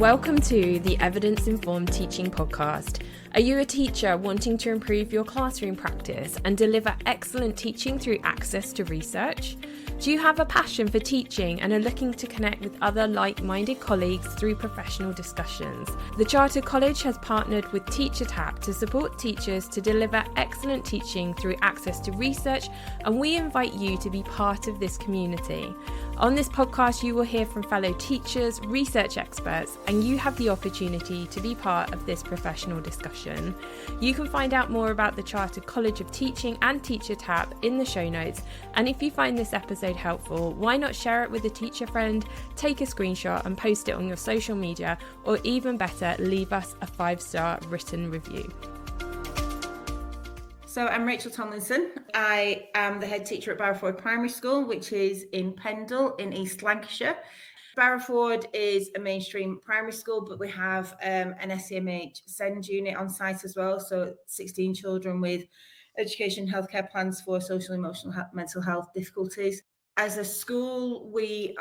Welcome to the Evidence Informed Teaching Podcast. Are you a teacher wanting to improve your classroom practice and deliver excellent teaching through access to research? Do you have a passion for teaching and are looking to connect with other like-minded colleagues through professional discussions? The Chartered College has partnered with Headteacher to support teachers to deliver excellent teaching through access to research, and we invite you to be part of this community. On this podcast, you will hear from fellow teachers, research experts, and you have the opportunity to be part of this professional discussion. You can find out more about the Chartered College of Teaching and Teacher Tap in the show notes. And if you find this episode helpful, why not share it with a teacher friend, take a screenshot and post it on your social media, or even better, leave us a 5-star written review. So I'm Rachel Tomlinson. I am the head teacher at Barrowford Primary School, which is in Pendle in East Lancashire. Barrowford is a mainstream primary school, but we have an SEMH SEND unit on site as well. So 16 children with education healthcare plans for social, emotional, mental health difficulties. As a school, we're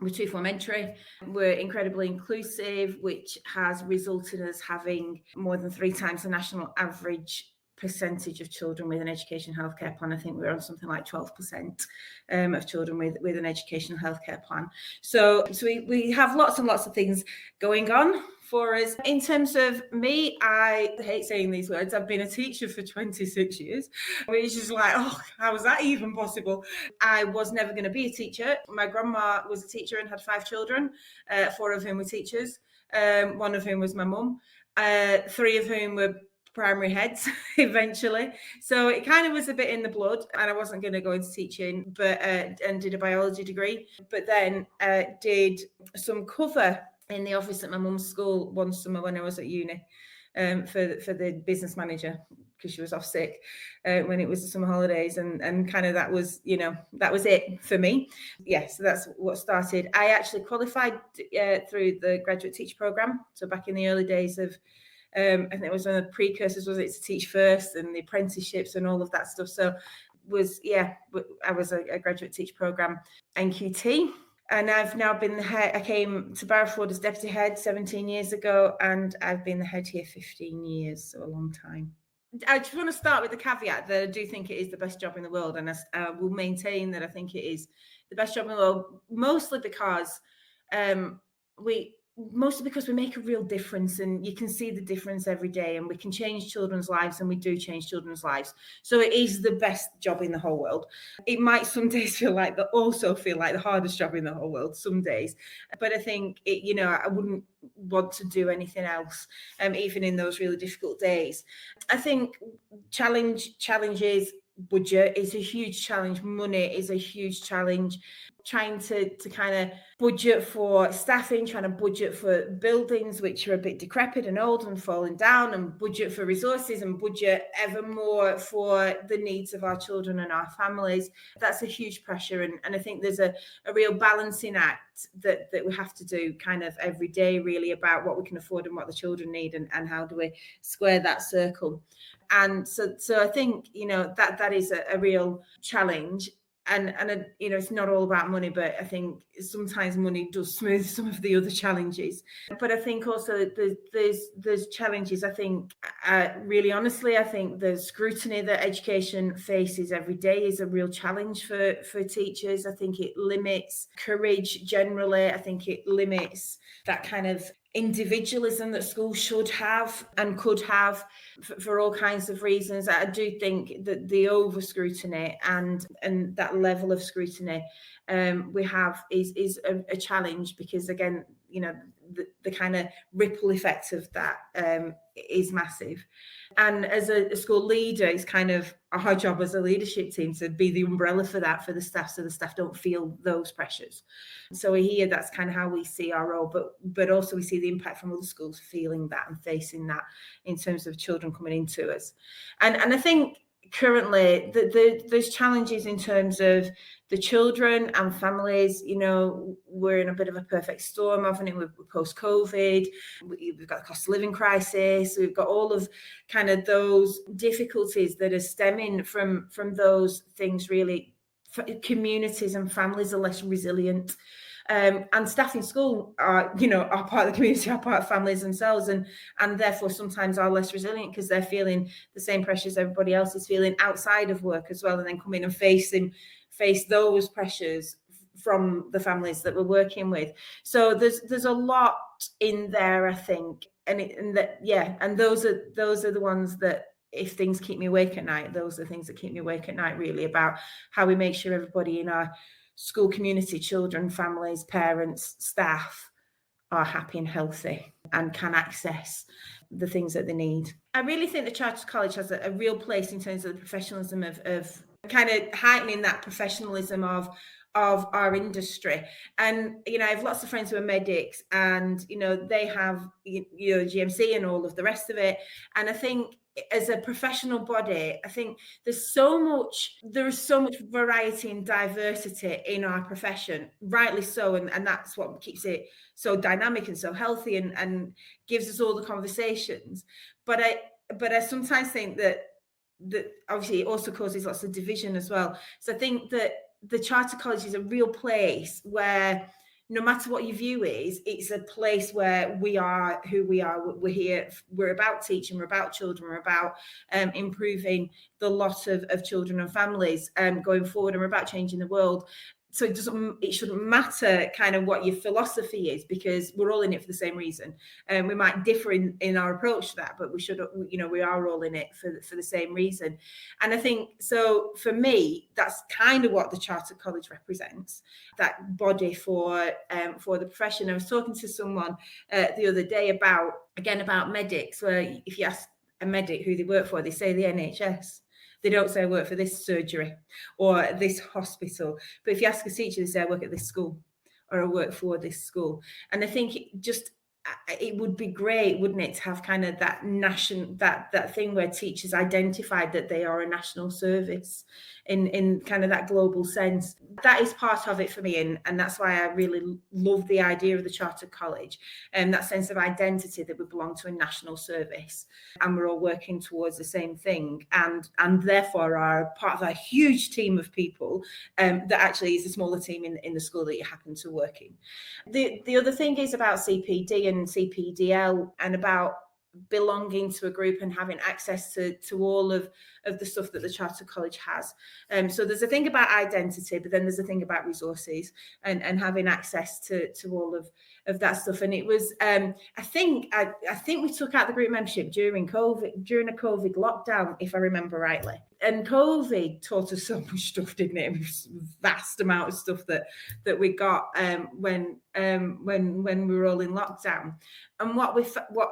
2-form entry. We're incredibly inclusive, which has resulted in us having more than 3 times the national average percentage of children with an education healthcare plan. I think we're on something like 12% of children with an educational healthcare plan. So we have lots and lots of things going on for us. In terms of me, I hate saying these words. I've been a teacher for 26 years, which is like, oh, how was that even possible? I was never going to be a teacher. My grandma was a teacher and had 5 children, 4 of whom were teachers, 1 of whom was my mum, 3 of whom were primary heads eventually. So it kind of was a bit in the blood, and I wasn't going to go into teaching, but and did a biology degree, but then did some cover in the office at my mum's school one summer when I was at uni for the business manager, because she was off sick when it was the summer holidays, and kind of that was it for me. So that's what started. I actually qualified through the graduate teacher program. So back in the early days of I think it was one of the precursors, was it, to Teach First and the apprenticeships and all of that stuff. So I was a graduate teacher program NQT, and I've now been the head. I came to Barrowford as deputy head 17 years ago, and I've been the head here 15 years, so a long time. I just want to start with the caveat that I do think it is the best job in the world, and I will maintain that I think it is the best job in the world, mostly because we make a real difference, and you can see the difference every day, and we can change children's lives, and we do change children's lives. So it is the best job in the whole world. It might some days feel like the hardest job in the whole world some days, but I think I wouldn't want to do anything else, even in those really difficult days. I think challenges. Budget is a huge challenge. Money is a huge challenge. Trying to kind of budget for staffing, trying to budget for buildings which are a bit decrepit and old and falling down, and budget for resources, and budget ever more for the needs of our children and our families. That's a huge pressure, and I think there's a real balancing act that we have to do kind of every day, really, about what we can afford and what the children need, and how do we square that circle. And so I think that is a real challenge. And it's not all about money, but I think sometimes money does smooth some of the other challenges. But I think also there's challenges. I think, really honestly, I think the scrutiny that education faces every day is a real challenge for teachers. I think it limits courage generally. I think it limits that kind of individualism that schools should have and could have for all kinds of reasons. I do think that the over scrutiny and that level of scrutiny we have is a challenge, because again, the kind of ripple effect of that is massive. And as a school leader, it's kind of our job as a leadership team to be the umbrella for that, for the staff, so the staff don't feel those pressures. So here, that's kind of how we see our role, but also we see the impact from other schools feeling that and facing that in terms of children coming into us. And I think currently there's challenges in terms of the children and families. We're in a bit of a perfect storm, haven't we? We're post-COVID, we've got the cost of living crisis, we've got all of kind of those difficulties that are stemming from those things really communities and families are less resilient. And staff in school are part of the community, are part of families themselves, and therefore sometimes are less resilient because they're feeling the same pressures everybody else is feeling outside of work as well, and then come in and face those pressures from the families that we're working with. So there's a lot in there, I think, and those are the ones that, if things keep me awake at night, those are the things that keep me awake at night, really, about how we make sure everybody in our school community, children, families, parents, staff, are happy and healthy and can access the things that they need. I really think the Chartered College has a real place in terms of the professionalism of kind of heightening that professionalism of our industry. And I have lots of friends who are medics, and they have GMC and all of the rest of it. And I think as a professional body, I think there is so much variety and diversity in our profession, rightly so, and that's what keeps it so dynamic and so healthy, and gives us all the conversations. But I sometimes think that obviously it also causes lots of division as well. So I think that the Chartered College is a real place where, no matter what your view is, it's a place where we are who we are. We're here. We're about teaching. We're about children. We're about improving the lot of children and families going forward, and we're about changing the world. So it shouldn't matter kind of what your philosophy is, because we're all in it for the same reason. And we might differ in our approach to that, but we are all in it for the same reason. And I think, so for me, that's kind of what the Chartered College represents, that body for the profession. I was talking to someone the other day about medics, where if you ask a medic who they work for, they say the NHS. They don't say I work for this surgery or this hospital. But if you ask a teacher, they say I work at this school or I work for this school. And I think it would be great, wouldn't it, to have kind of that that thing where teachers identified that they are a national service in kind of that global sense. That is part of it for me, and that's why I really love the idea of the Chartered College, and that sense of identity that we belong to a national service and we're all working towards the same thing, and therefore are part of a huge team of people that actually is a smaller team in the school that you happen to work in. The other thing is about CPD and CPDL, and about belonging to a group and having access to all of the stuff that the Chartered College has. So there's a thing about identity, but then there's a thing about resources and having access to all of that stuff. And it was, I think we took out the group membership during a COVID lockdown, if I remember rightly. And COVID taught us so much stuff, didn't it? It was a vast amount of stuff that we got when we were all in lockdown. And what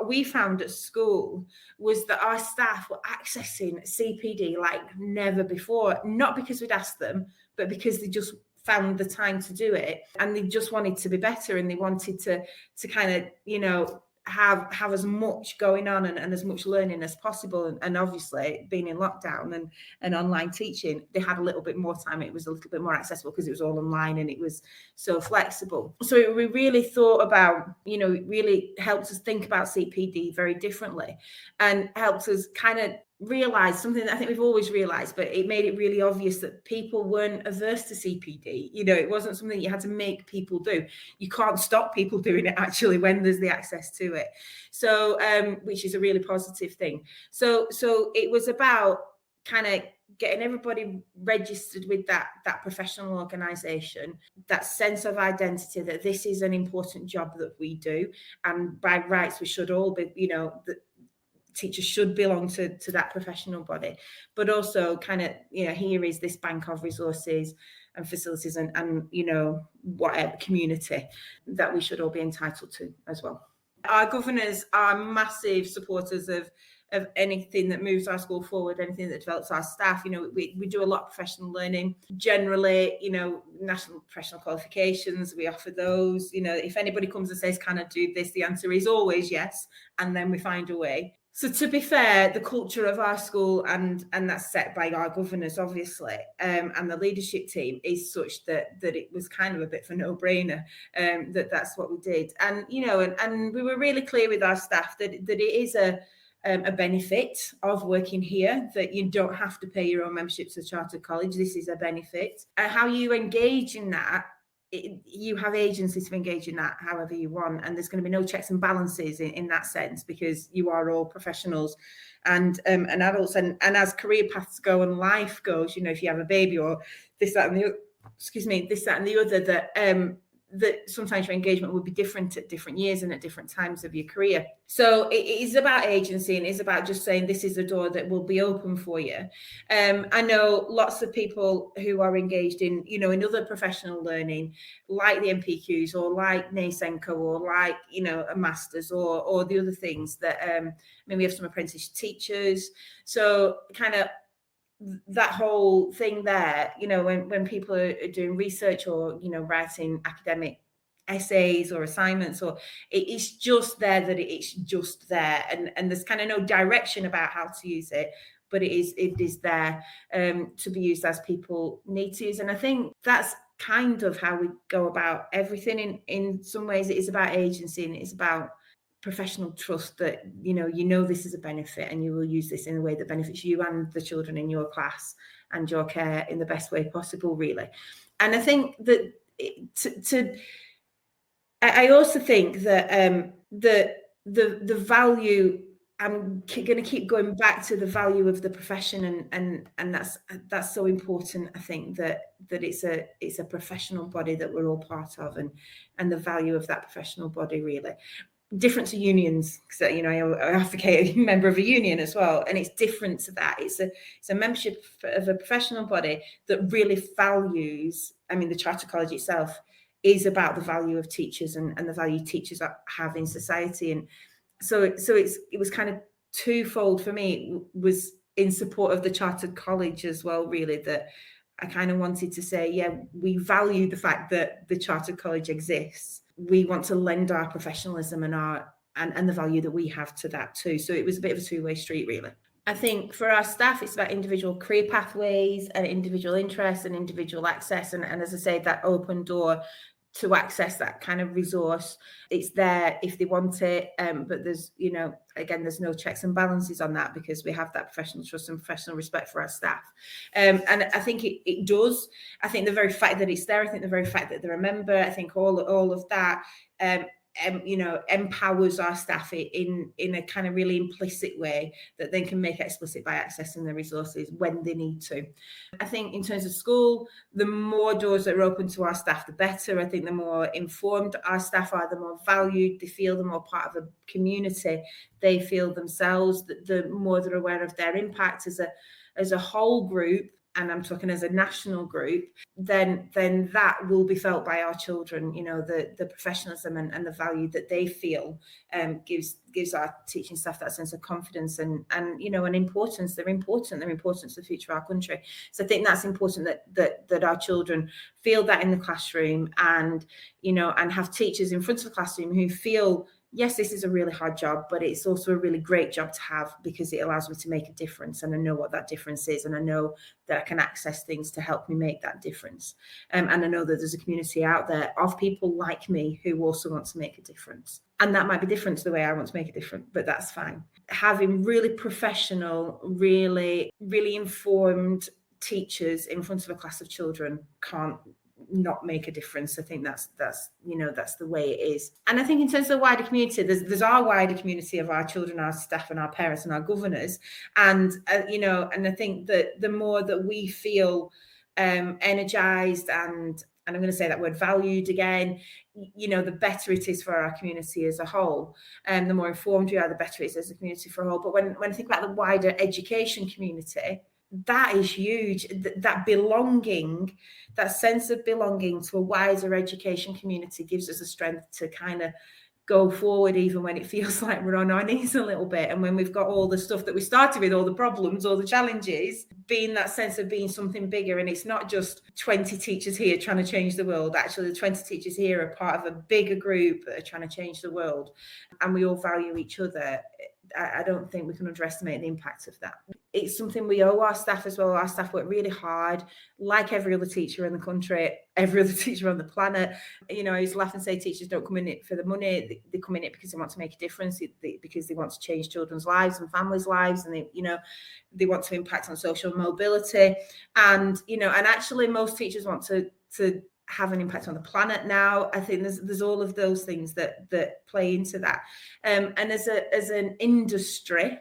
we found at school was that our staff were accessing CPD like never before, not because we'd asked them, but because they just found the time to do it, and they just wanted to be better, and they wanted to kind of have as much going on and as much learning as possible. And obviously, being in lockdown and online teaching, they had a little bit more time. It was a little bit more accessible because it was all online and it was so flexible. So we really thought about, it really helped us think about CPD very differently, and helped us kind of realize something that I think we've always realized, but it made it really obvious that people weren't averse to CPD. It wasn't something you had to make people do. You can't stop people doing it, actually, when there's the access to it. So, which is a really positive thing. So it was about kind of getting everybody registered with that professional organisation, that sense of identity that this is an important job that we do, and by rights we should all be, teachers should belong to that professional body, but also kind of, here is this bank of resources and facilities and whatever community that we should all be entitled to as well. Our governors are massive supporters of anything that moves our school forward, anything that develops our staff. We do a lot of professional learning. Generally, national professional qualifications, we offer those. If anybody comes and says, can I do this? The answer is always yes. And then we find a way. So to be fair, the culture of our school, and that's set by our governors, obviously, and the leadership team, is such that it was kind of a bit of a no-brainer that's what we did. And, and we were really clear with our staff that it is a a benefit of working here, that you don't have to pay your own membership to the chartered college. This is a benefit. How you engage in that, you have agency to engage in that however you want, and there's going to be no checks and balances in that sense, because you are all professionals and adults, and as career paths go and life goes, if you have a baby or this, that and the other, that sometimes your engagement will be different at different years and at different times of your career. So it is about agency, and it is about just saying this is a door that will be open for you. I know lots of people who are engaged in, in other professional learning, like the MPQs or like NASENCO or like, a master's or the other things that, we have some apprentice teachers. So kind of that whole thing there, when people are doing research or, writing academic essays or assignments, or it's just there, that it's just there, and there's kind of no direction about how to use it, but it is there to be used as people need to use. And I think that's kind of how we go about everything. In some ways it is about agency, and it's about professional trust that this is a benefit, and you will use this in a way that benefits you and the children in your class and your care in the best way possible, really. And I think that I also think that the value, I'm going to keep going back to the value of the profession, and that's so important. I think that it's a professional body that we're all part of, and the value of that professional body, really. Different to unions, because I advocate a member of a union as well, and it's different to that. It's a membership of a professional body that really values. The Charter College itself is about the value of teachers and the value teachers have in society, and so it was kind of twofold for me. It was in support of the Chartered College as well, really, that I kind of wanted to say, yeah, we value the fact that the Chartered College exists. We want to lend our professionalism and the value that we have to that too. So it was a bit of a two-way street, really. I think for our staff, it's about individual career pathways and individual interests and individual access. And as I say, that open door to access that kind of resource. It's there if they want it. But there's, again, there's no checks and balances on that, because we have that professional trust and professional respect for our staff. And I think it does. I think the very fact that it's there, I think the very fact that they're a member, I think all of that, empowers our staff in a kind of really implicit way that they can make explicit by accessing the resources when they need to. I think in terms of school, the more doors that are open to our staff, the better. I think the more informed our staff are, the more valued they feel, the more part of a community they feel themselves, the more they're aware of their impact as a whole group, and I'm talking as a national group, then that will be felt by our children. The professionalism and the value that they feel gives our teaching staff that sense of confidence and importance. They're important. They're important to the future of our country. So I think that's important that our children feel that in the classroom, and have teachers in front of the classroom who feel, yes, this is a really hard job, but it's also a really great job to have, because it allows me to make a difference, and I know what that difference is, and I know that I can access things to help me make that difference. And I know that there's a community out there of people like me who also want to make a difference. And that might be different to the way I want to make it different, but that's fine. Having really professional, really, really informed teachers in front of a class of children can't not make a difference. I think that's the way it is. And I think in terms of the wider community, there's our wider community of our children, our staff and our parents and our governors, and and I think that the more that we feel energized and I'm going to say that word, valued again, the better it is for our community as a whole, and the more informed we are, the better it is as a community for a whole. But when I think about the wider education community, that is huge. That belonging, that sense of belonging to a wider education community gives us the strength to kind of go forward, even when it feels like we're on our knees a little bit. And when we've got all the stuff that we started with, all the problems, all the challenges, being that sense of being something bigger. And it's not just 20 teachers here trying to change the world. Actually, the 20 teachers here are part of a bigger group that are trying to change the world. And we all value each other. I don't think we can underestimate the impact of that. It's something we owe our staff as well. Our staff work really hard, like every other teacher in the country, every other teacher on the planet. You know, I used to laugh and say teachers don't come in it for the money. They come in it because they want to make a difference, because they want to change children's lives and families' lives, and they want to impact on social mobility. And, and actually most teachers want to have an impact on the planet now. I think there's all of those things that play into that. And as an industry,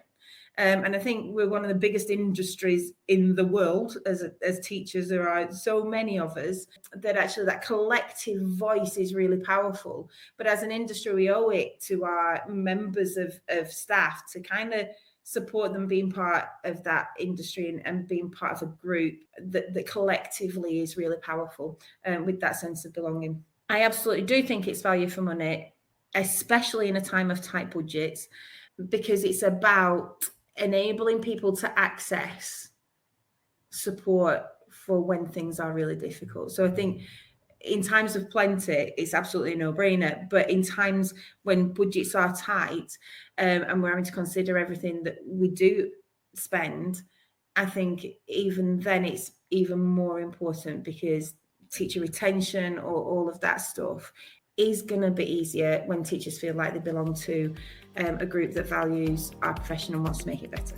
and I think we're one of the biggest industries in the world as teachers. There are so many of us that actually that collective voice is really powerful. But as an industry, we owe it to our members of staff to kind of support them being part of that industry and being part of a group that collectively is really powerful, with that sense of belonging. I absolutely do think it's value for money, especially in a time of tight budgets, because it's about enabling people to access support for when things are really difficult. So I think in times of plenty, it's absolutely a no-brainer. But in times when budgets are tight, and we're having to consider everything that we do spend, I think even then it's even more important, because teacher retention or all of that stuff is going to be easier when teachers feel like they belong to a group that values our profession and wants to make it better.